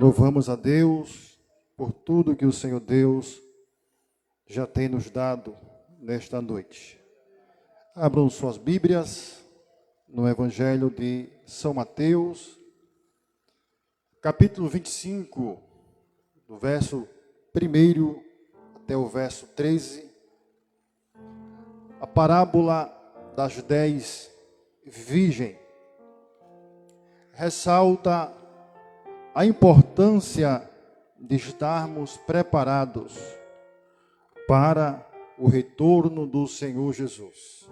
Louvamos a Deus por tudo que o Senhor Deus já tem nos dado nesta noite. Abram suas Bíblias no Evangelho de São Mateus, capítulo 25, do verso 1 até o verso 13. A parábola das 10 virgens ressalta a importância de estarmos preparados para o retorno do Senhor Jesus.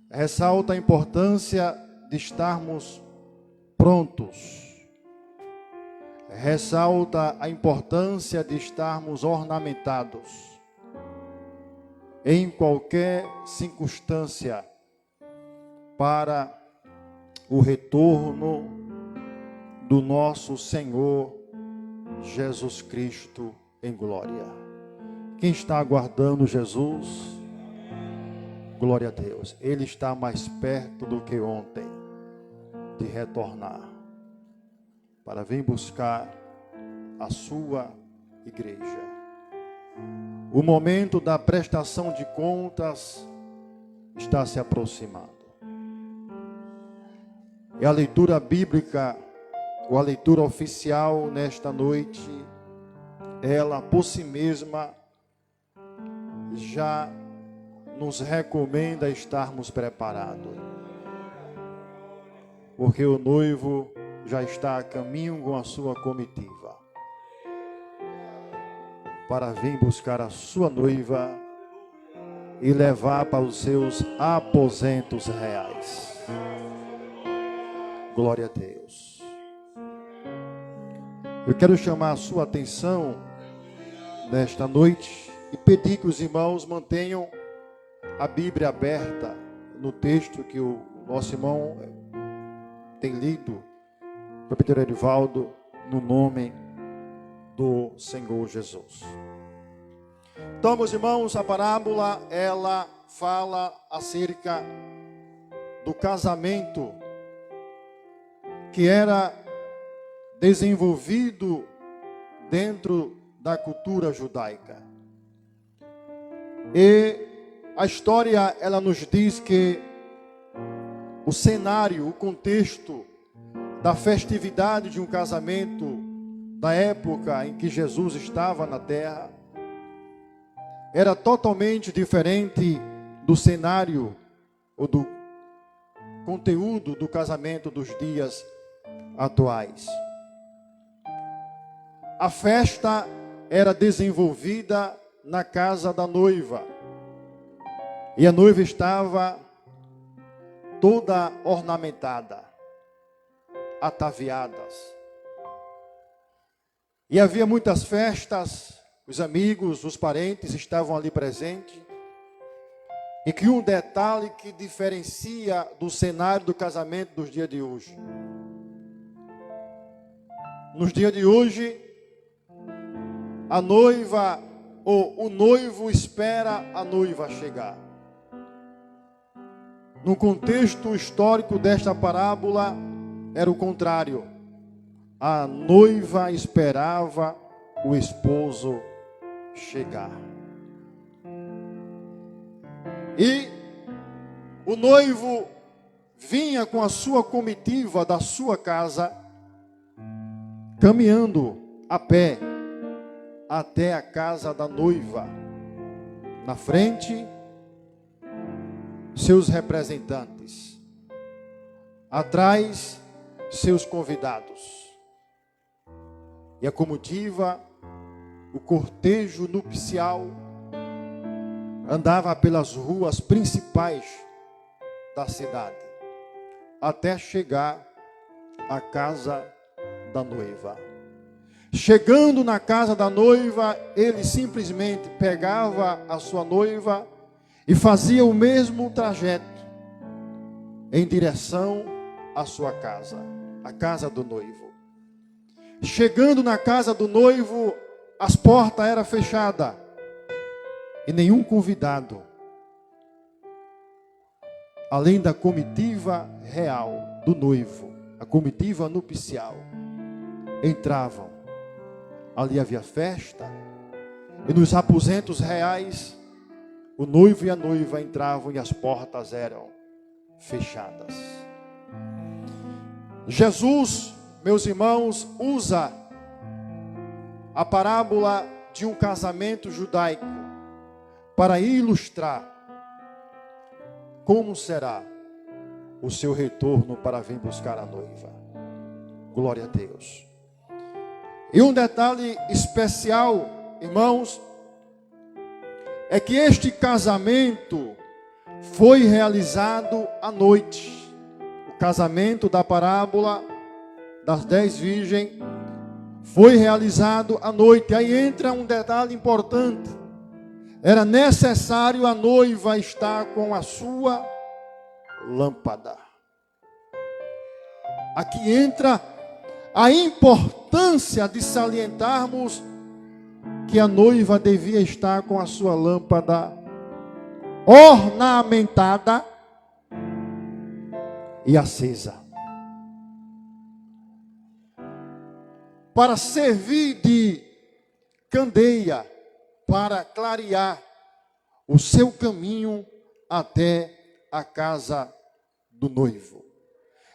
Ressalta a importância de estarmos prontos. Ressalta a importância de estarmos ornamentados em qualquer circunstância para o retorno do nosso Senhor Jesus Cristo em glória. Quem está aguardando Jesus? Glória a Deus. Ele está mais perto do que ontem de retornar para vir buscar a sua igreja. O momento da prestação de contas está se aproximando. E a leitura bíblica, ou a leitura oficial nesta noite, ela por si mesma já nos recomenda estarmos preparados. Porque o noivo já está a caminho com a sua comitiva para vir buscar a sua noiva e levar para os seus aposentos reais. Glória a Deus. Eu quero chamar a sua atenção nesta noite e pedir que os irmãos mantenham a Bíblia aberta no texto que o nosso irmão tem lido, o Pedro Erivaldo, no nome do Senhor Jesus. Então, meus irmãos, a parábola, ela fala acerca do casamento que era desenvolvido dentro da cultura judaica. E a história, ela nos diz que o cenário, o contexto da festividade de um casamento da época em que Jesus estava na terra era totalmente diferente do cenário ou do conteúdo do casamento dos dias atuais. A festa era desenvolvida na casa da noiva. E a noiva estava toda ornamentada, ataviadas. E havia muitas festas, os amigos, os parentes estavam ali presentes. E que um detalhe que diferencia do cenário do casamento dos dias de hoje. Nos dias de hoje, a noiva ou o noivo espera a noiva chegar. No contexto histórico desta parábola, era o contrário. A noiva esperava o esposo chegar. E o noivo vinha com a sua comitiva da sua casa, caminhando a pé até a casa da noiva. Na frente, seus representantes. Atrás, seus convidados. E a comitiva, o cortejo nupcial, andava pelas ruas principais da cidade, até chegar à casa da noiva. Chegando na casa da noiva, ele simplesmente pegava a sua noiva e fazia o mesmo trajeto em direção à sua casa, a casa do noivo. Chegando na casa do noivo, as portas eram fechadas e nenhum convidado, além da comitiva real do noivo, a comitiva nupcial, entravam. Ali havia festa, e nos aposentos reais, o noivo e a noiva entravam e as portas eram fechadas. Jesus, meus irmãos, usa a parábola de um casamento judaico para ilustrar como será o seu retorno para vir buscar a noiva. Glória a Deus. E um detalhe especial, irmãos, é que este casamento foi realizado à noite. O casamento da parábola das 10 virgens foi realizado à noite. Aí entra um detalhe importante. Era necessário a noiva estar com a sua lâmpada. Aqui entra a importância de salientarmos que a noiva devia estar com a sua lâmpada ornamentada e acesa, para servir de candeia, para clarear o seu caminho até a casa do noivo.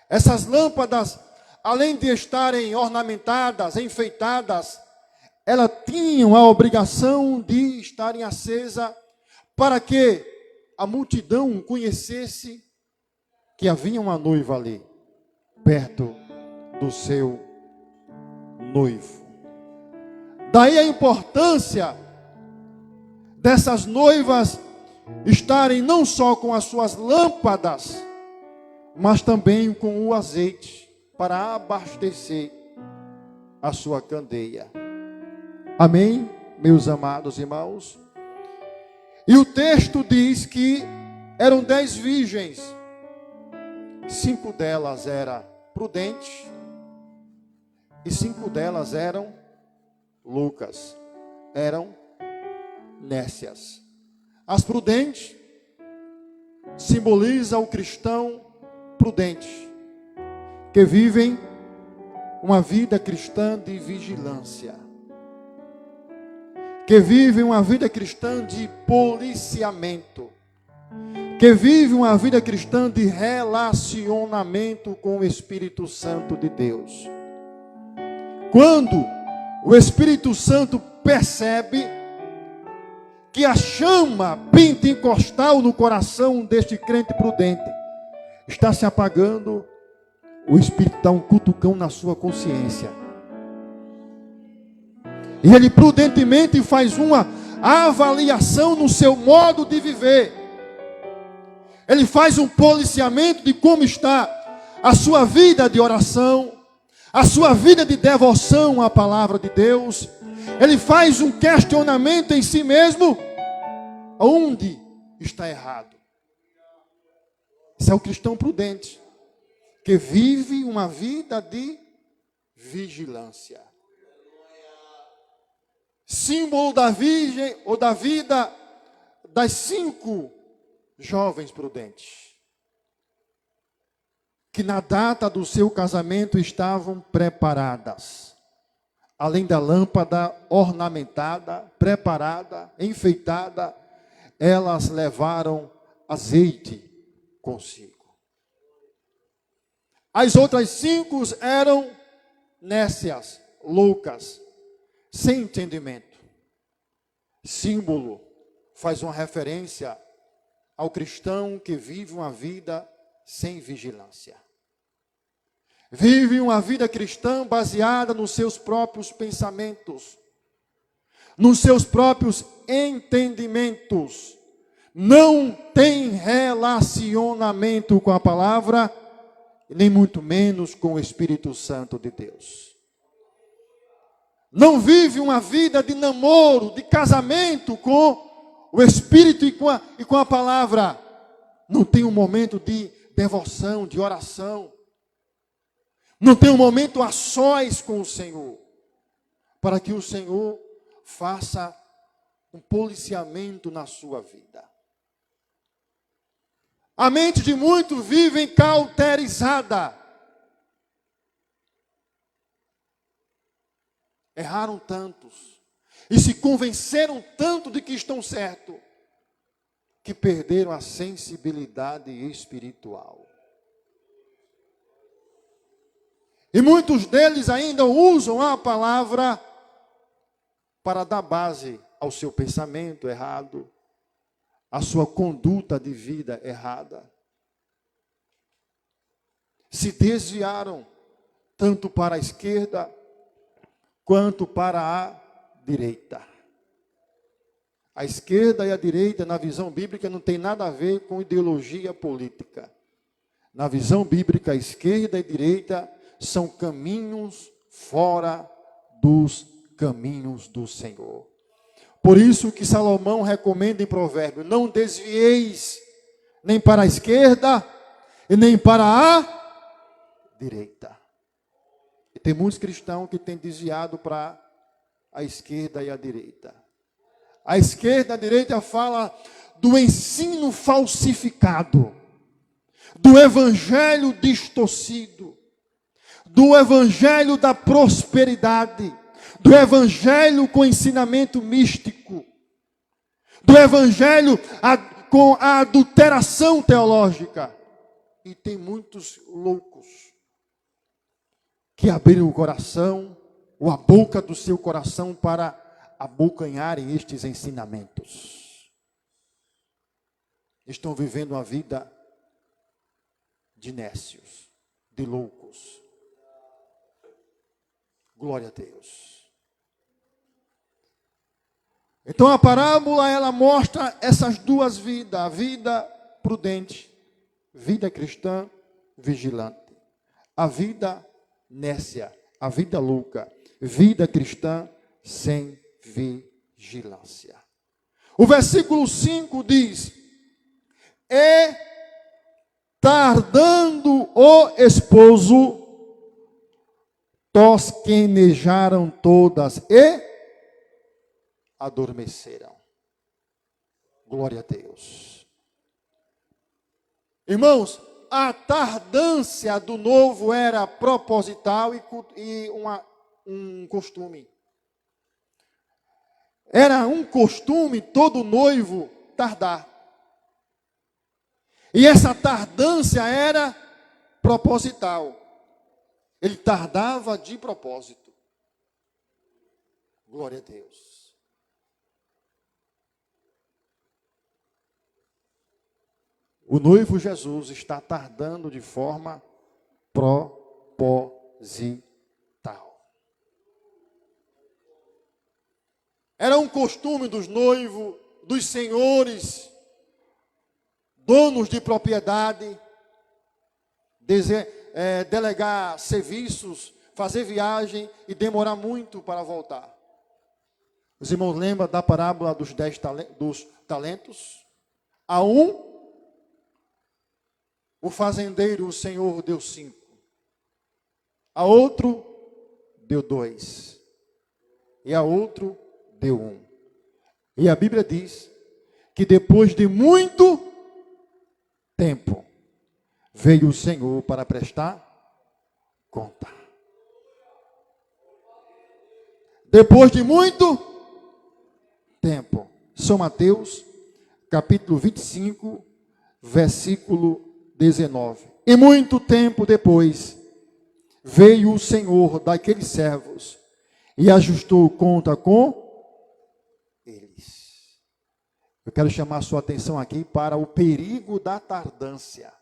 Essas lâmpadas, além de estarem ornamentadas, enfeitadas, elas tinham a obrigação de estarem acesas para que a multidão conhecesse que havia uma noiva ali, perto do seu noivo. Daí a importância dessas noivas estarem não só com as suas lâmpadas, mas também com o azeite para abastecer a sua candeia. Amém, meus amados irmãos? E o texto diz que eram 10 virgens, 5 delas eram prudentes e 5 delas eram loucas, eram nécias. As prudentes simbolizam o cristão prudente, que vivem uma vida cristã de vigilância, que vivem uma vida cristã de policiamento, que vivem uma vida cristã de relacionamento com o Espírito Santo de Deus. Quando o Espírito Santo percebe que a chama pentecostal no coração deste crente prudente está se apagando, o Espírito dá um cutucão na sua consciência. E ele prudentemente faz uma avaliação no seu modo de viver. Ele faz um policiamento de como está a sua vida de oração, a sua vida de devoção à palavra de Deus. Ele faz um questionamento em si mesmo. Onde está errado? Esse é o cristão prudente, que vive uma vida de vigilância. Símbolo da virgem ou da vida das 5 jovens prudentes, que na data do seu casamento estavam preparadas. Além da lâmpada ornamentada, preparada, enfeitada, elas levaram azeite consigo. As outras 5 eram nécias, loucas, sem entendimento. Símbolo faz uma referência ao cristão que vive uma vida sem vigilância. Vive uma vida cristã baseada nos seus próprios pensamentos, nos seus próprios entendimentos. Não tem relacionamento com a palavra, nem muito menos com o Espírito Santo de Deus. Não vive uma vida de namoro, de casamento com o Espírito e com a palavra. Não tem um momento de devoção, de oração. Não tem um momento a sós com o Senhor, para que o Senhor faça um policiamento na sua vida. A mente de muitos vive cauterizada. erraram tantos e se convenceram tanto de que estão certos, que perderam a sensibilidade espiritual. E muitos deles ainda usam a palavra para dar base ao seu pensamento errado, à sua conduta de vida errada. Se desviaram tanto para a esquerda quanto para a direita. A esquerda e a direita, na visão bíblica, não tem nada a ver com ideologia política. Na visão bíblica, a esquerda e a direita são caminhos fora dos caminhos do Senhor. Por isso que Salomão recomenda em Provérbios: não desvieis nem para a esquerda e nem para a direita. E tem muitos cristãos que têm desviado para a esquerda e a direita. A esquerda e a direita fala do ensino falsificado, do evangelho distorcido, do evangelho da prosperidade, do evangelho com ensinamento místico, do evangelho com a adulteração teológica. E tem muitos loucos que abriram o coração, ou a boca do seu coração, para abocanharem estes ensinamentos. Estão vivendo uma vida de nécios, de loucos. Glória a Deus. Então a parábola, ela mostra essas duas vidas: a vida prudente, vida cristã vigilante, a vida nécia, a vida louca, vida cristã sem vigilância. O versículo 5 diz: e tardando o esposo, tosquenejaram todas e adormeceram. Glória a Deus. Irmãos, a tardância do noivo era proposital e um costume. Era um costume todo noivo tardar. E essa tardância era proposital. Ele tardava de propósito. Glória a Deus. O noivo Jesus está tardando de forma proposital. Era um costume dos noivos, dos senhores, donos de propriedade, delegar serviços, fazer viagem e demorar muito para voltar. Os irmãos lembram da parábola dos 10 talentos? A um, o fazendeiro, o Senhor, deu 5. A outro, deu 2. E a outro, deu 1. E a Bíblia diz que depois de muito tempo, veio o Senhor para prestar conta. Depois de muito tempo. São Mateus, capítulo 25, versículo 19. E muito tempo depois, veio o Senhor daqueles servos e ajustou conta com eles. Eu quero chamar a sua atenção aqui para o perigo da tardância.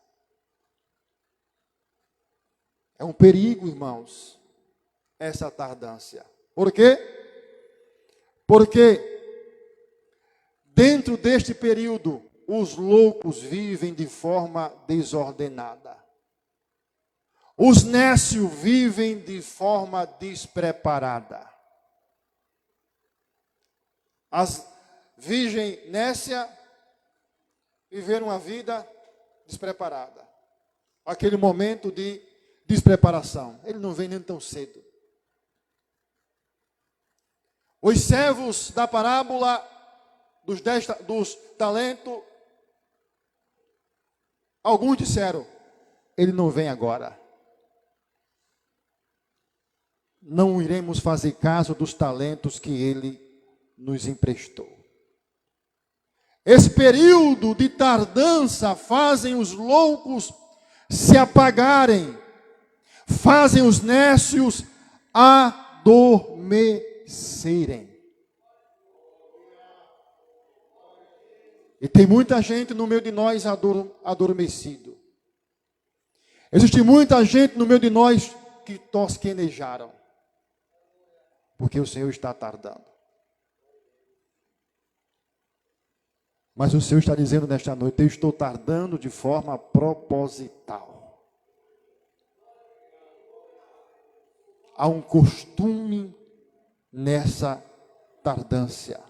É um perigo, irmãos, essa tardância. Por quê? Porque dentro deste período, os loucos vivem de forma desordenada. Os nécios vivem de forma despreparada. As virgens nécias viveram uma vida despreparada. Aquele momento de despreparação. Ele não vem nem tão cedo. Os servos da parábola dos talentos, alguns disseram: ele não vem agora. não iremos fazer caso dos talentos que Ele nos emprestou. Esse período de tardança fazem os loucos se apagarem, fazem os nécios adormecerem. E tem muita gente no meio de nós adormecido. Existe muita gente no meio de nós que tosquenejaram, porque o Senhor está tardando. Mas o Senhor está dizendo nesta noite: eu estou tardando de forma proposital. Há um costume nessa tardância.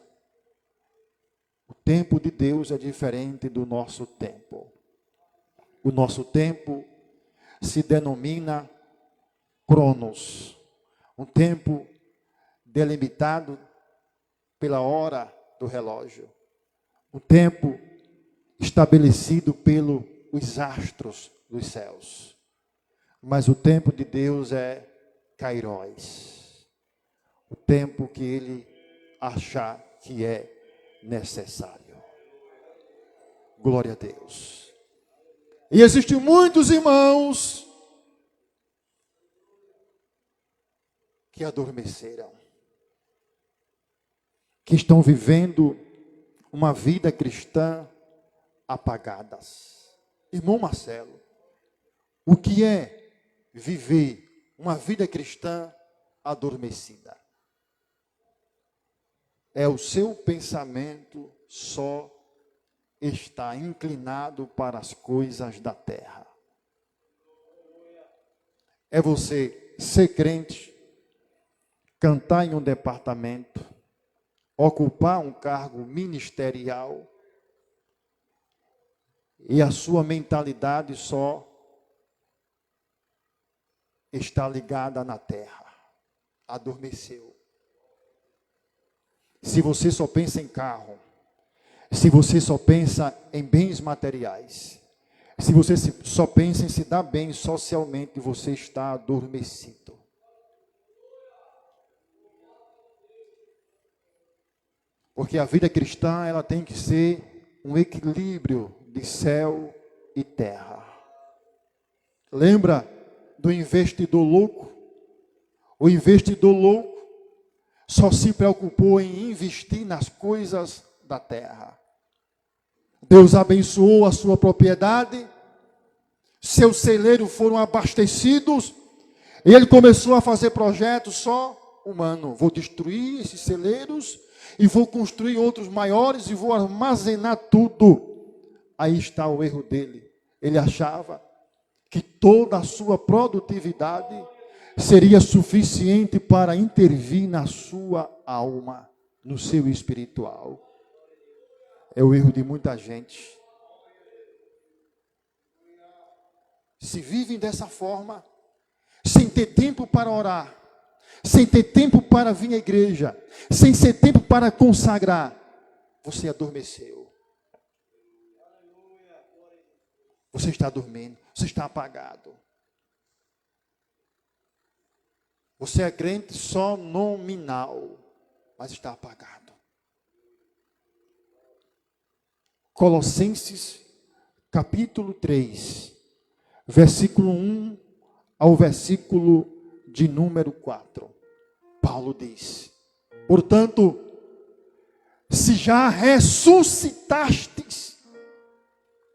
O tempo de Deus é diferente do nosso tempo. O nosso tempo se denomina Cronos, um tempo delimitado pela hora do relógio. O tempo estabelecido pelos astros dos céus. Mas o tempo de Deus é Kairos. O tempo que Ele achar que é necessário. Glória a Deus. E existem muitos irmãos que adormeceram, que estão vivendo uma vida cristã apagadas. Irmão Marcelo, o que é viver uma vida cristã adormecida? É o seu pensamento só está inclinado para as coisas da terra. É você ser crente, cantar em um departamento, ocupar um cargo ministerial, e a sua mentalidade só está ligada na terra. Adormeceu. Se você só pensa em carro, se você só pensa em bens materiais, se você só pensa em se dar bem socialmente, você está adormecido. Porque a vida cristã, ela tem que ser um equilíbrio de céu e terra. Lembra do investidor louco? O investidor louco só se preocupou em investir nas coisas da terra. Deus abençoou a sua propriedade, seus celeiros foram abastecidos, e ele começou a fazer projetos só humano. Vou destruir esses celeiros e vou construir outros maiores e vou armazenar tudo. Aí está o erro dele. Ele achava que toda a sua produtividade seria suficiente para intervir na sua alma, no seu espiritual. É o erro de muita gente. Se vivem dessa forma, sem ter tempo para orar, sem ter tempo para vir à igreja, sem ter tempo para consagrar, você adormeceu. Você está dormindo, você está apagado. Você é crente só nominal, mas está apagado. Colossenses, capítulo 3, versículo 1 ao versículo de número 4. Paulo diz: portanto, se já ressuscitastes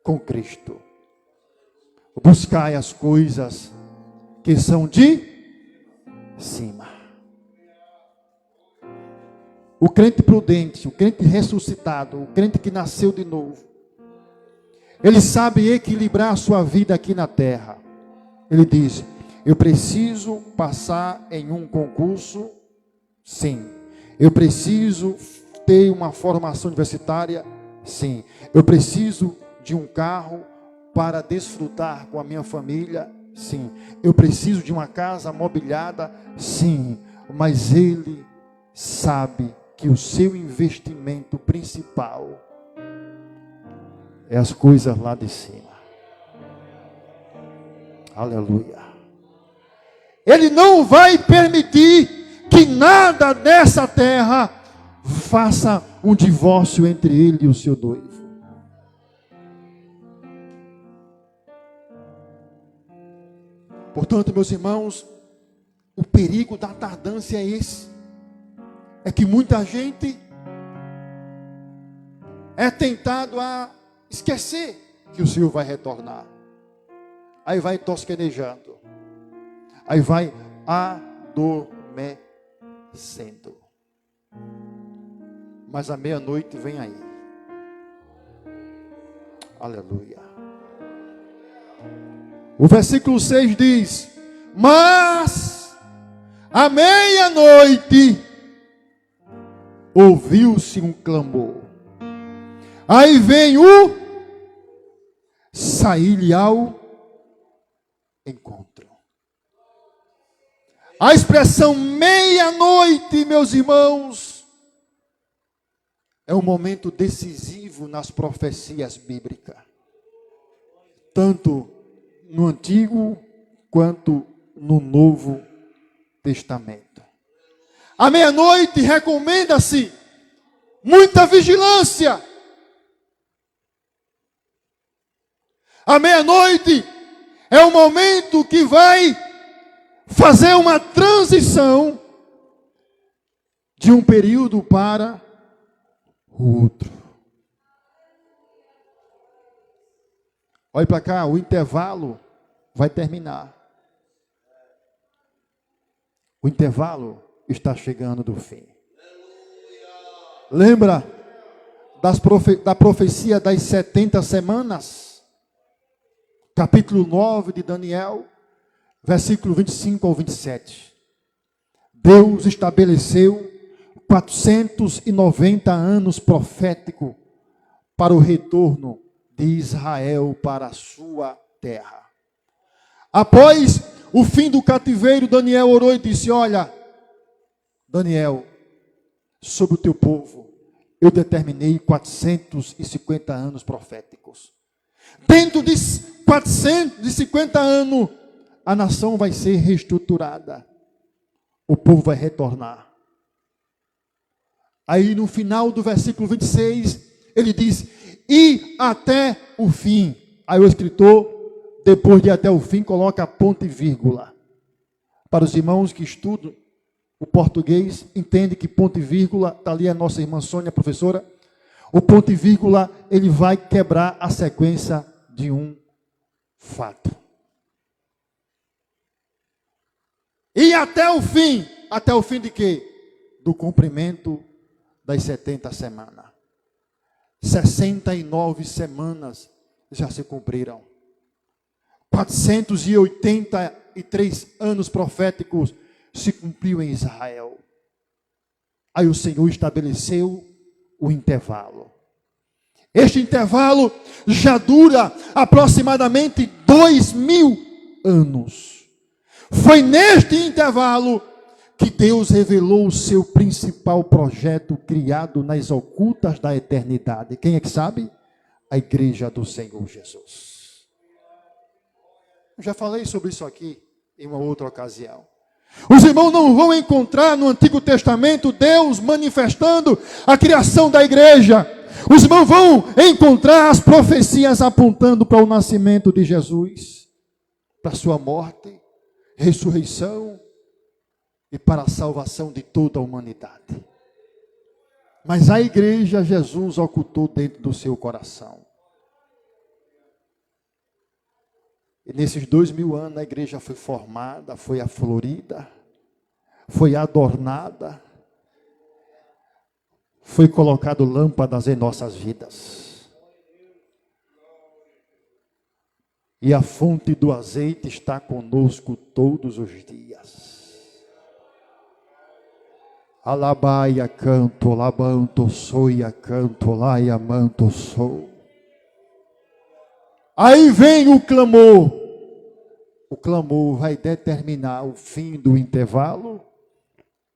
com Cristo, buscai as coisas que são de cima. O crente prudente, o crente ressuscitado, o crente que nasceu de novo, ele sabe equilibrar a sua vida aqui na terra. Ele diz: eu preciso passar em um concurso, sim. Eu preciso ter uma formação universitária, sim. Eu preciso de um carro para desfrutar com a minha família, sim. Eu preciso de uma casa mobiliada, sim. Mas ele sabe que o seu investimento principal é as coisas lá de cima. Aleluia. Ele não vai permitir nada nessa terra faça um divórcio entre ele e o seu noivo. Portanto, meus irmãos, o perigo da tardância é esse. É que muita gente é tentado a esquecer que o Senhor vai retornar. Aí vai tosquenejando. Aí vai adormecendo. Mas a meia-noite vem aí. Aleluia. O versículo 6 diz: mas à meia-noite ouviu-se um clamor. Aí vem o sair-lhe ao encontro. A expressão meia-noite, meus irmãos, é um momento decisivo nas profecias bíblicas. Tanto no Antigo quanto no Novo Testamento. À meia-noite recomenda-se muita vigilância. À meia-noite é o momento que vai fazer uma transição de um período para o outro. Olhe para cá, o intervalo vai terminar. O intervalo está chegando do fim. Lembra da profecia das 70 semanas? Capítulo 9 de Daniel, versículo 25 ao 27. Deus estabeleceu 490 anos proféticos para o retorno de Israel para a sua terra. Após o fim do cativeiro, Daniel orou e disse: olha, Daniel, sobre o teu povo, eu determinei 450 anos proféticos. Dentro de 450 anos, a nação vai ser reestruturada. O povo vai retornar. Aí no final do versículo 26, ele diz: e até o fim. Aí o escritor, depois de até o fim, coloca ponto e vírgula. Para os irmãos que estudam o português, entende que ponto e vírgula, está ali a nossa irmã Sônia, professora. O ponto e vírgula, ele vai quebrar a sequência de um fato. E até o fim de quê? Do cumprimento das 70 semanas. 69 semanas já se cumpriram. 483 anos proféticos se cumpriu em Israel. Aí o Senhor estabeleceu o intervalo. Este intervalo já dura aproximadamente 2000 anos. Foi neste intervalo que Deus revelou o seu principal projeto criado nas ocultas da eternidade. Quem é que sabe? A igreja do Senhor Jesus. Eu já falei sobre isso aqui em uma outra ocasião. Os irmãos não vão encontrar no Antigo Testamento Deus manifestando a criação da igreja. Os irmãos vão encontrar as profecias apontando para o nascimento de Jesus, para a sua morte, ressurreição e para a salvação de toda a humanidade. Mas a igreja, Jesus ocultou dentro do seu coração. E nesses 2000 anos a igreja foi formada, foi aflorida, foi adornada, foi colocado lâmpadas em nossas vidas. E a fonte do azeite está conosco todos os dias. Alabaia canto, labanto, soia canto, laia manto, sou. Aí vem o clamor. O clamor vai determinar o fim do intervalo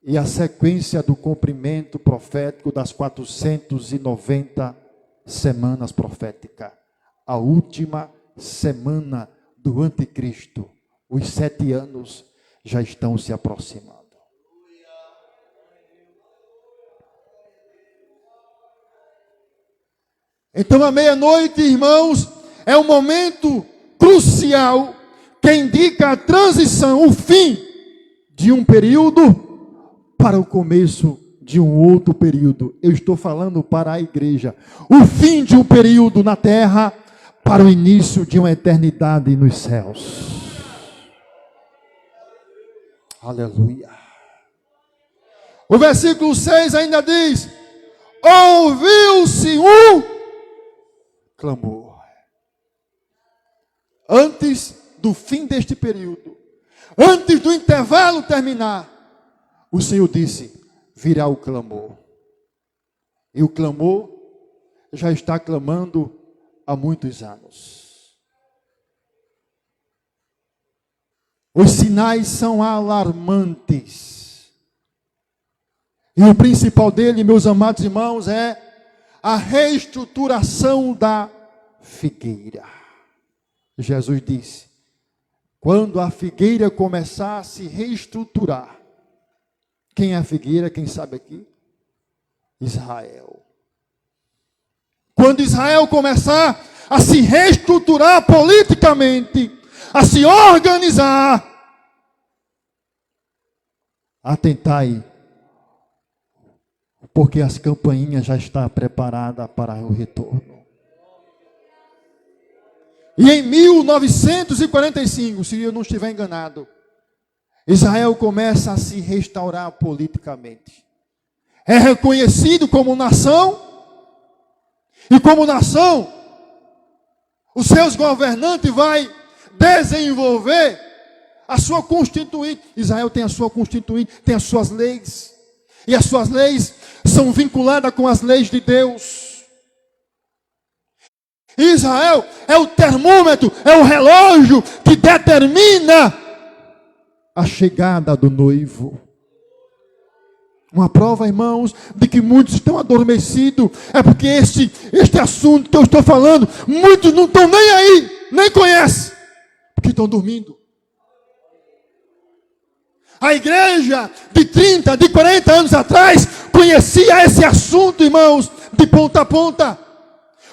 e a sequência do cumprimento profético das 490 semanas proféticas. A última semana do anticristo. Os 7 anos já estão se aproximando. Então a meia-noite, irmãos, é um momento crucial que indica a transição, o fim de um período para o começo de um outro período. Eu estou falando para a igreja. O fim de um período na terra para o início de uma eternidade nos céus. Aleluia. O versículo 6 ainda diz: ouviu-se um clamor. Antes do fim deste período, antes do intervalo terminar, o Senhor disse: virá o clamor. E o clamor já está clamando há muitos anos. Os sinais são alarmantes. E o principal dele, meus amados irmãos, é a reestruturação da figueira. Jesus disse: quando a figueira começar a se reestruturar. Quem é a figueira? Quem sabe aqui? Israel. Quando Israel começar a se reestruturar politicamente, a se organizar, atentai, porque as campainhas já estão preparadas para o retorno. E em 1945, se eu não estiver enganado, Israel começa a se restaurar politicamente. É reconhecido como nação, e como nação, os seus governantes vai desenvolver a sua constituinte. Israel tem a sua constituinte, tem as suas leis. E as suas leis são vinculadas com as leis de Deus. Israel é o termômetro, é o relógio que determina a chegada do noivo. Uma prova, irmãos, de que muitos estão adormecidos é porque este assunto que eu estou falando, muitos não estão nem aí, nem conhecem, porque estão dormindo. A igreja de 30, de 40 anos atrás conhecia esse assunto, irmãos, de ponta a ponta,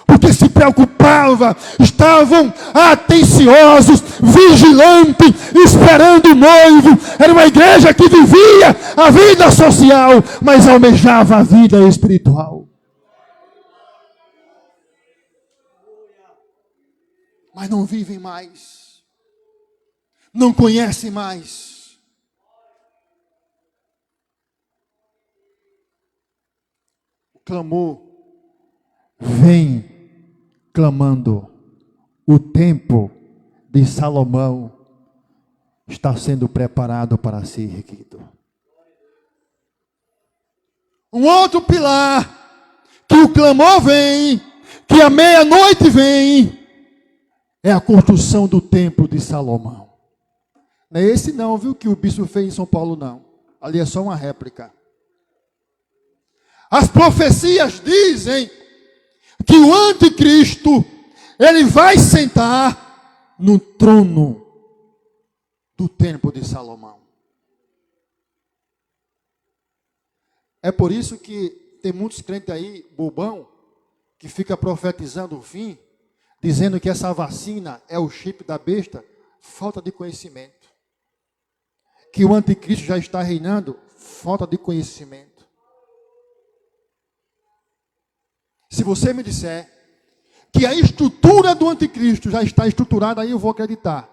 porque se preocupava, estavam atenciosos, vigilantes, esperando o noivo. Era uma igreja que vivia a vida social, mas almejava a vida espiritual. Mas não vivem mais, não conhecem mais. O clamor vem clamando. O tempo de Salomão está sendo preparado para ser erguido. Um outro pilar que o clamor vem, que a meia-noite vem, é a construção do templo de Salomão. Não é esse não, viu, que o bispo fez em São Paulo, não. Ali é só uma réplica. As profecias dizem que o anticristo, ele vai sentar no trono do templo de Salomão. É por isso que tem muitos crentes aí, bobão, que fica profetizando o fim, dizendo que essa vacina é o chip da besta. Falta de conhecimento. Que o anticristo já está reinando, falta de conhecimento. Se você me disser que a estrutura do anticristo já está estruturada, aí eu vou acreditar.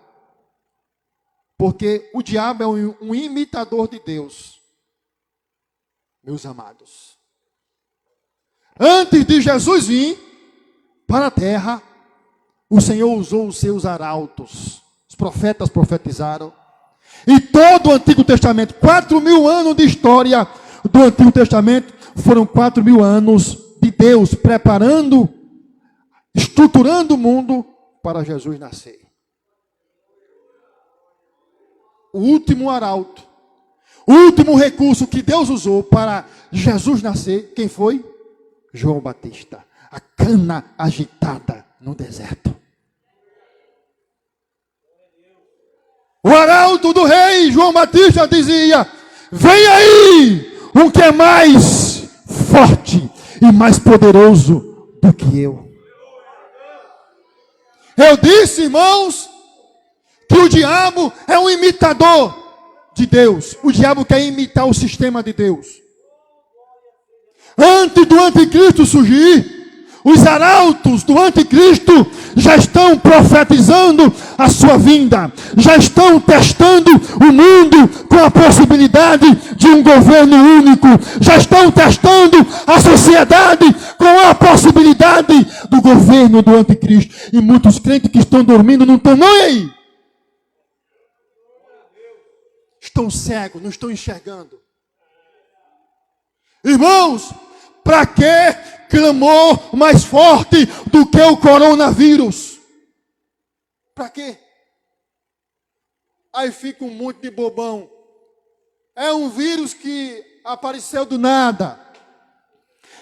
Porque o diabo é um imitador de Deus, meus amados. Antes de Jesus vir para a terra, o Senhor usou os seus arautos. Os profetas profetizaram. E todo o Antigo Testamento, 4.000 anos de história do Antigo Testamento, foram 4.000 anos de Deus preparando, estruturando o mundo para Jesus nascer. O último arauto, o último recurso que Deus usou para Jesus nascer, quem foi? João Batista. A cana agitada no deserto. O arauto do rei João Batista dizia: vem aí um que é mais forte e mais poderoso do que eu. Eu disse, irmãos, que o diabo é um imitador de Deus. O diabo quer imitar o sistema de Deus. Antes do anticristo surgir, os arautos do anticristo já estão profetizando a sua vinda. Já estão testando o mundo com a possibilidade de um governo único. Já estão testando a sociedade com a possibilidade do governo do anticristo. E muitos crentes que estão dormindo não estão nem aí. Estão cegos, não estão enxergando. Irmãos, para que clamor mais forte do que o coronavírus? Para quê? Aí fica um monte de bobão. É um vírus que apareceu do nada.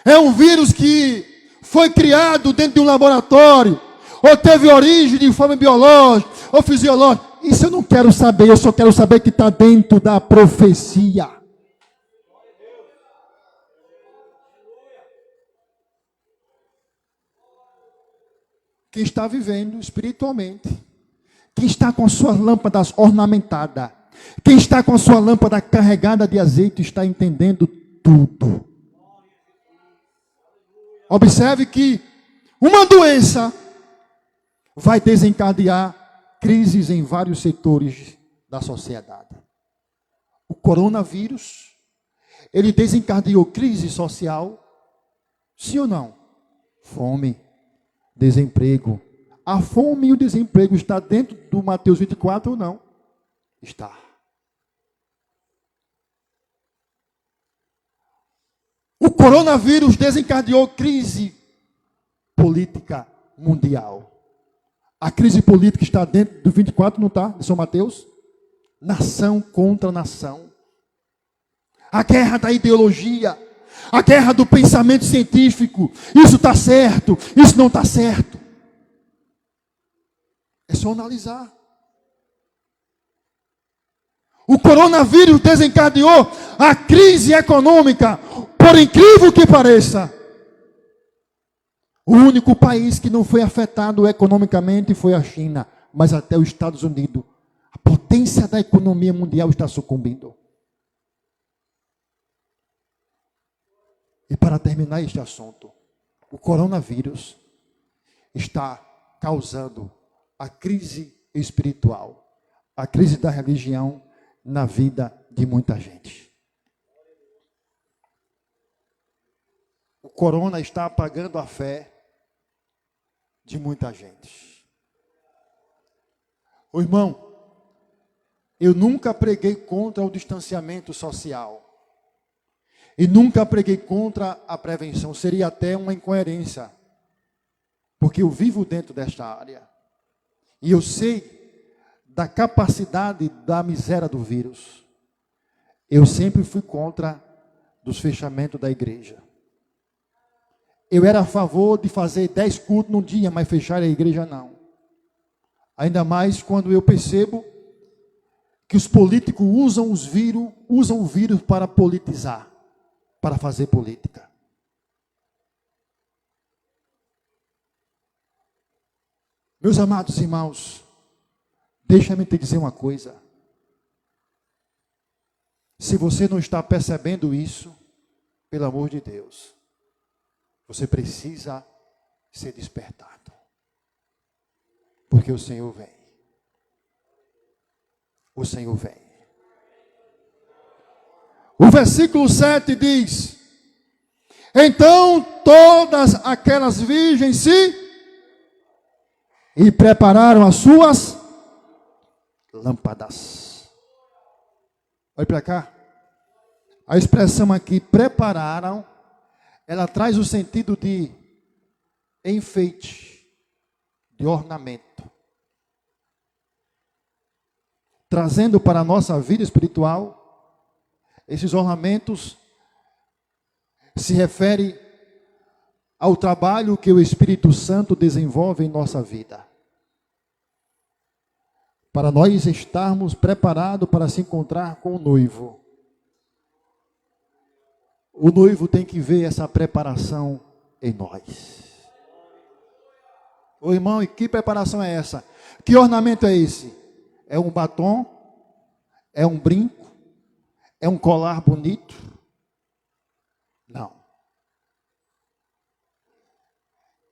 É um vírus que foi criado dentro de um laboratório. Ou teve origem de forma biológica ou fisiológica. Isso eu não quero saber. Eu só quero saber que está dentro da profecia. Quem está vivendo espiritualmente, quem está com suas lâmpadas ornamentadas, quem está com sua lâmpada carregada de azeite, está entendendo tudo. Observe que uma doença vai desencadear crises em vários setores da sociedade. O coronavírus, ele desencadeou crise social, sim ou não? Fome. Desemprego. A fome e o desemprego está dentro do Mateus 24 ou não? Está. O coronavírus desencadeou crise política mundial. A crise política está dentro do 24, não está? De São Mateus? Nação contra nação. A guerra da ideologia. A guerra do pensamento científico. Isso está certo, isso não está certo. É só analisar. O coronavírus desencadeou a crise econômica. Por incrível que pareça, o único país que não foi afetado economicamente foi a China. Mas até os Estados Unidos, a potência da economia mundial está sucumbindo. E para terminar este assunto, o coronavírus está causando a crise espiritual, a crise da religião na vida de muita gente. O corona está apagando a fé de muita gente. Ô irmão, eu nunca preguei contra o distanciamento social. E nunca preguei contra a prevenção. Seria até uma incoerência. Porque eu vivo dentro desta área. E eu sei da capacidade da miséria do vírus. Eu sempre fui contra dos fechamentos da igreja. Eu era a favor de fazer 10 cultos num dia, mas fechar a igreja não. Ainda mais quando eu percebo que os políticos usam o vírus para politizar. Para fazer política. Meus amados irmãos, deixa-me te dizer uma coisa. Se você não está percebendo isso, pelo amor de Deus, você precisa ser despertado. Porque o Senhor vem. O Senhor vem. O versículo 7 diz: então todas aquelas virgens e prepararam as suas lâmpadas. Olha para cá. A expressão aqui, prepararam, ela traz o sentido de enfeite, de ornamento. Trazendo para a nossa vida espiritual, esses ornamentos se referem ao trabalho que o Espírito Santo desenvolve em nossa vida. Para nós estarmos preparados para se encontrar com o noivo. O noivo tem que ver essa preparação em nós. Ô irmão, e que preparação é essa? Que ornamento é esse? É um batom? É um brinco? É um colar bonito? Não.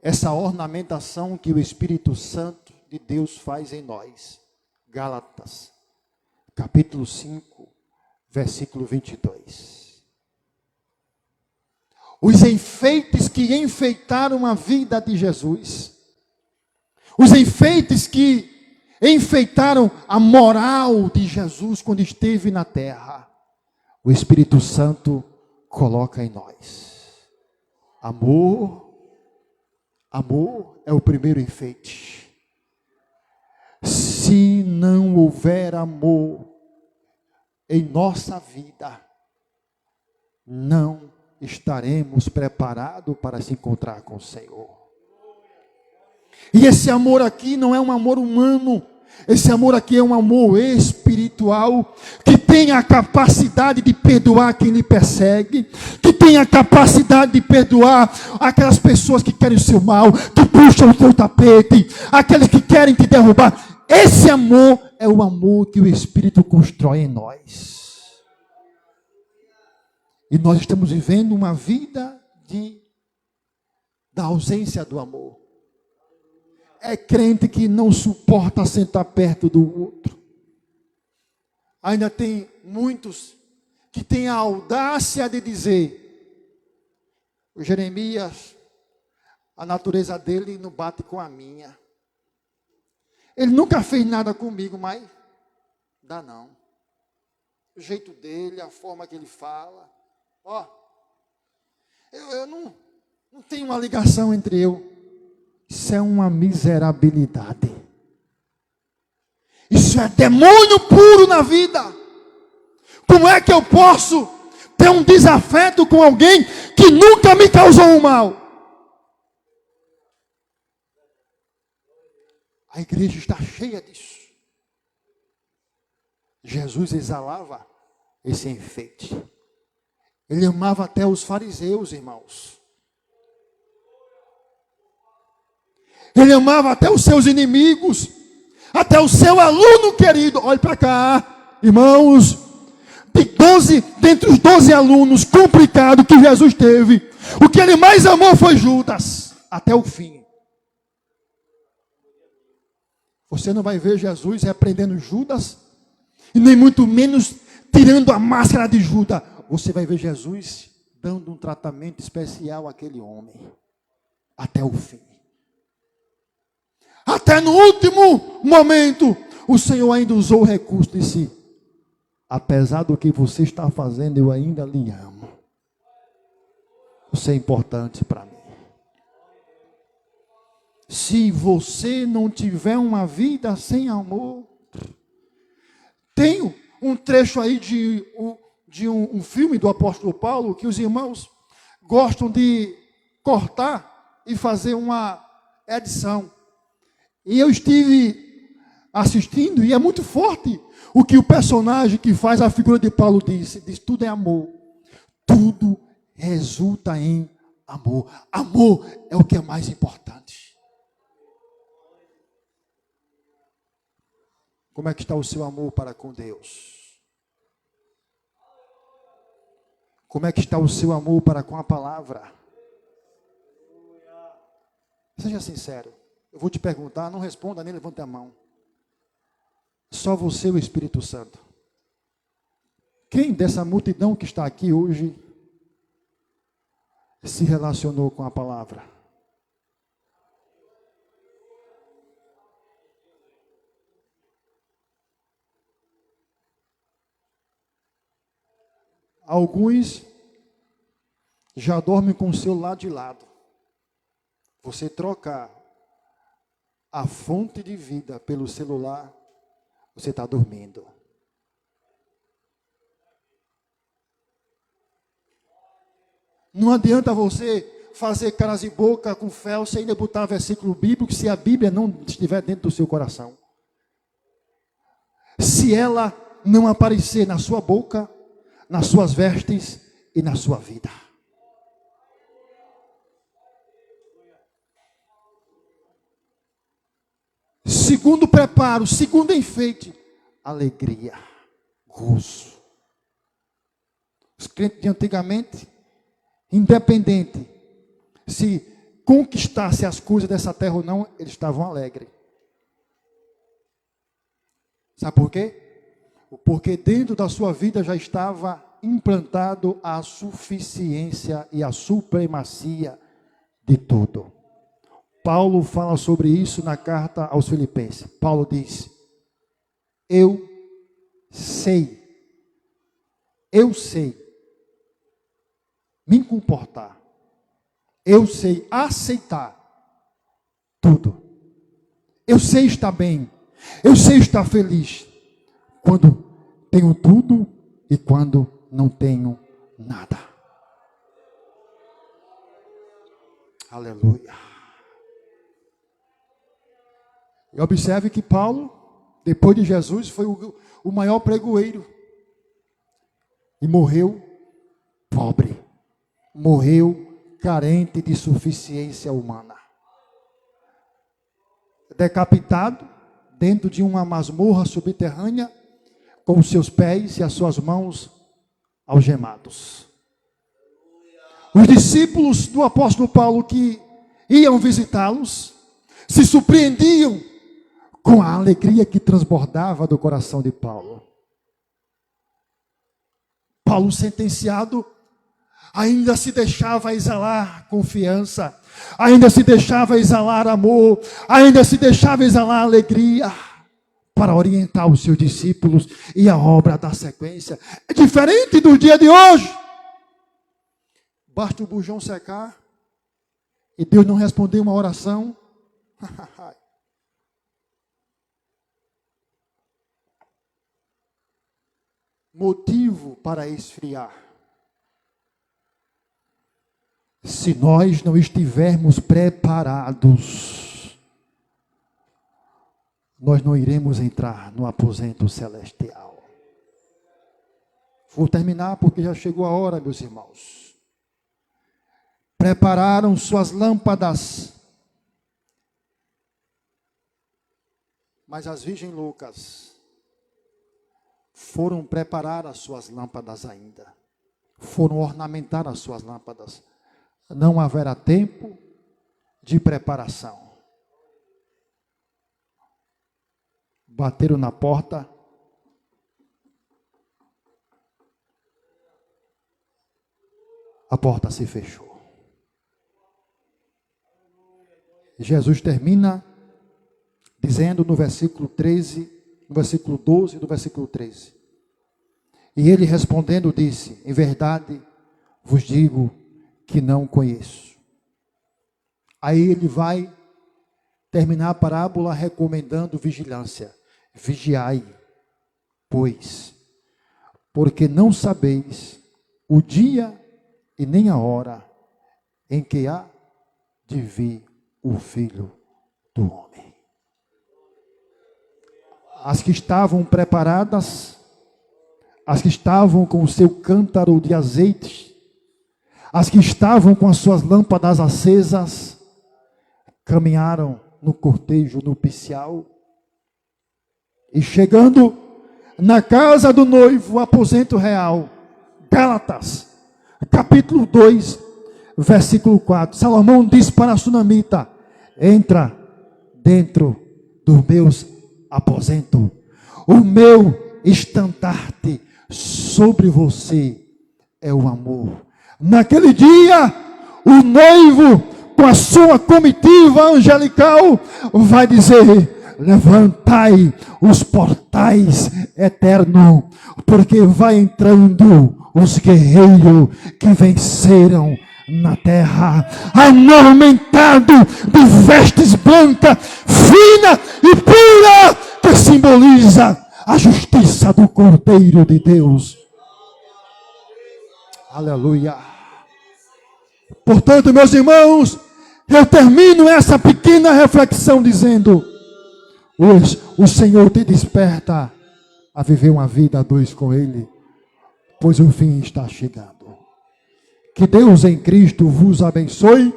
Essa ornamentação que o Espírito Santo de Deus faz em nós. Gálatas, capítulo 5, versículo 22. Os enfeites que enfeitaram a vida de Jesus. Os enfeites que enfeitaram a moral de Jesus quando esteve na terra. O Espírito Santo coloca em nós. Amor. Amor é o primeiro enfeite. Se não houver amor em nossa vida, não estaremos preparados para se encontrar com o Senhor. E esse amor aqui não é um amor humano. Esse amor aqui é um amor espiritual, que tem a capacidade de perdoar quem lhe persegue, que tem a capacidade de perdoar aquelas pessoas que querem o seu mal, que puxam o seu tapete, aqueles que querem te derrubar. Esse amor é o amor que o Espírito constrói em nós. E nós estamos vivendo uma vida da ausência do amor. É crente que não suporta sentar perto do outro. Ainda tem muitos que têm a audácia de dizer: o Jeremias, a natureza dele não bate com a minha. Ele nunca fez nada comigo, mas dá não. O jeito dele, a forma que ele fala. Ó, eu não tenho uma ligação entre eu. Isso é uma miserabilidade. Isso é demônio puro na vida. Como é que eu posso ter um desafeto com alguém que nunca me causou um mal? A igreja está cheia disso. Jesus exalava esse enfeite. Ele amava até os fariseus, irmãos. Ele amava até os seus inimigos, até o seu aluno querido. Olhe para cá, irmãos. Dentre os 12 alunos complicados que Jesus teve, o que ele mais amou foi Judas, até o fim. Você não vai ver Jesus repreendendo Judas, e nem muito menos tirando a máscara de Judas. Você vai ver Jesus dando um tratamento especial àquele homem, até o fim. Até no último momento, o Senhor ainda usou o recurso de si. Apesar do que você está fazendo, eu ainda lhe amo. Você é importante para mim. Se você não tiver uma vida sem amor, tenho um trecho aí de um filme do apóstolo Paulo, que os irmãos gostam de cortar e fazer uma edição. E eu estive assistindo, e é muito forte o que o personagem que faz a figura de Paulo diz. Diz: tudo é amor. Tudo resulta em amor. Amor é o que é mais importante. Como é que está o seu amor para com Deus? Como é que está o seu amor para com a palavra? Seja sincero. Eu vou te perguntar, não responda nem levante a mão. Só você e o Espírito Santo. Quem dessa multidão que está aqui hoje se relacionou com a palavra? Alguns já dormem com o celular de lado. Você trocar a fonte de vida pelo celular, você está dormindo. Não adianta você fazer caras e boca com fé, você ainda botar versículo bíblico, se a Bíblia não estiver dentro do seu coração. Se ela não aparecer na sua boca, nas suas vestes e na sua vida. segundo preparo, o segundo enfeite, alegria, gozo. Os crentes de antigamente, independente se conquistasse as coisas dessa terra ou não, eles estavam alegres. Sabe por quê? Porque dentro da sua vida já estava implantado a suficiência e a supremacia de tudo. Paulo fala sobre isso na carta aos Filipenses. Paulo diz: eu sei me comportar, eu sei aceitar tudo, eu sei estar bem, eu sei estar feliz, quando tenho tudo e quando não tenho nada. Aleluia. E observe que Paulo, depois de Jesus, foi o maior pregoeiro. E morreu pobre. Morreu carente de suficiência humana. Decapitado dentro de uma masmorra subterrânea, com os seus pés e as suas mãos algemados. Os discípulos do apóstolo Paulo que iam visitá-los se surpreendiam com a alegria que transbordava do coração de Paulo. Paulo, sentenciado, ainda se deixava exalar confiança, ainda se deixava exalar amor, ainda se deixava exalar alegria para orientar os seus discípulos e a obra da sequência. É diferente do dia de hoje. Basta o bujão secar e Deus não responder uma oração. Motivo para esfriar. Se nós não estivermos preparados, nós não iremos entrar no aposento celestial. Vou terminar porque já chegou a hora, meus irmãos. Prepararam suas lâmpadas, mas as virgens loucas foram preparar as suas lâmpadas ainda. Foram ornamentar as suas lâmpadas. Não haverá tempo de preparação. Bateram na porta. A porta se fechou. Jesus termina dizendo no versículo 13, no versículo 12 e no versículo 13. E ele respondendo disse: em verdade vos digo que não conheço. Aí ele vai terminar a parábola recomendando vigilância. Vigiai, pois, porque não sabeis o dia e nem a hora em que há de vir o Filho do Homem. As que estavam preparadas, as que estavam com o seu cântaro de azeite, as que estavam com as suas lâmpadas acesas, caminharam no cortejo nupcial, e chegando na casa do noivo, aposento real, Gálatas, capítulo 2, versículo 4, Salomão diz para a sunamita: entra dentro dos meus aposentos, o meu estandarte sobre você é o amor. Naquele dia, o noivo, com a sua comitiva angelical, vai dizer: levantai os portais eternos, porque vai entrando os guerreiros que venceram na terra, ornamentado de vestes brancas, fina e pura, que simboliza a justiça do Cordeiro de Deus. Aleluia. Portanto, meus irmãos, eu termino essa pequena reflexão dizendo: hoje o Senhor te desperta a viver uma vida a dois com Ele, pois o fim está chegando. Que Deus em Cristo vos abençoe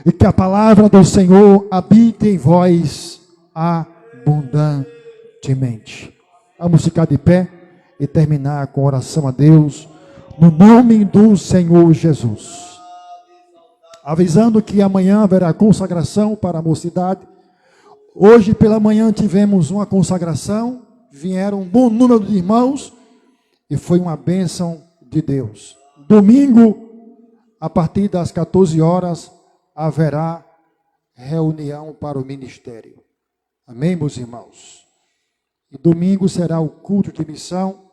e que a palavra do Senhor habite em vós. Amém. abundantemente. Vamos ficar de pé e terminar com oração a Deus, no nome do Senhor Jesus. Avisando que amanhã haverá consagração para a mocidade. Hoje pela manhã tivemos uma consagração, vieram um bom número de irmãos e foi uma bênção de Deus. Domingo, a partir das 14 horas, haverá reunião para o ministério. Amém, meus irmãos? E domingo será o culto de missão.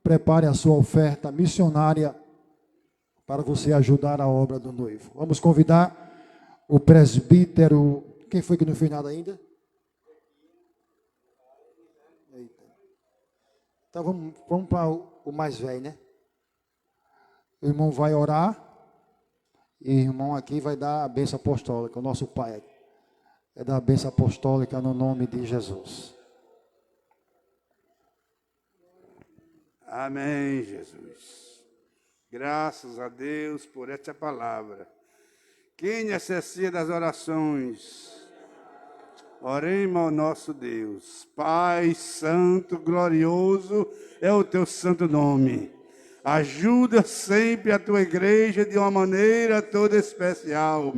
Prepare a sua oferta missionária para você ajudar a obra do noivo. Vamos convidar o presbítero. Quem foi que não fez nada ainda? Eita. Então vamos para o mais velho, né? O irmão vai orar. E o irmão aqui vai dar a bênção apostólica. O nosso pai é dar a bênção apostólica no nome de Jesus. Amém, Jesus. Graças a Deus por esta palavra. Quem necessita das orações? Oremos ao nosso Deus. Pai santo, glorioso é o teu santo nome. Ajuda sempre a tua igreja de uma maneira toda especial.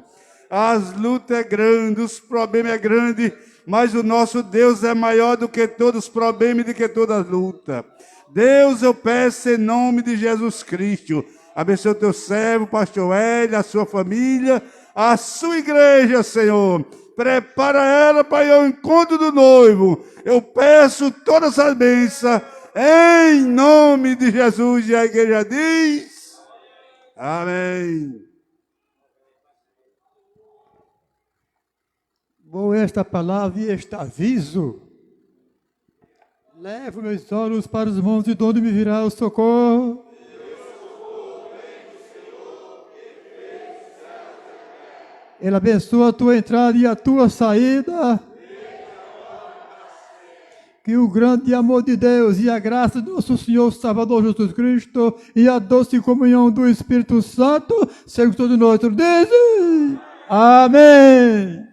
As lutas é grande, os problemas é grande, mas o nosso Deus é maior do que todos os problemas e do que todas as lutas. Deus, eu peço em nome de Jesus Cristo, abençoe o teu servo, pastor Hélio, a sua família, a sua igreja, Senhor. Prepara ela para o encontro do noivo. Eu peço todas as bênçãos em nome de Jesus. E a igreja diz: amém. Bom, esta palavra e este aviso. Levo meus olhos para os montes, de onde me virá o socorro. Ele abençoa a tua entrada e a tua saída. Que o grande amor de Deus e a graça do nosso Senhor Salvador Jesus Cristo e a doce comunhão do Espírito Santo sejam todos nós. Dizem amém.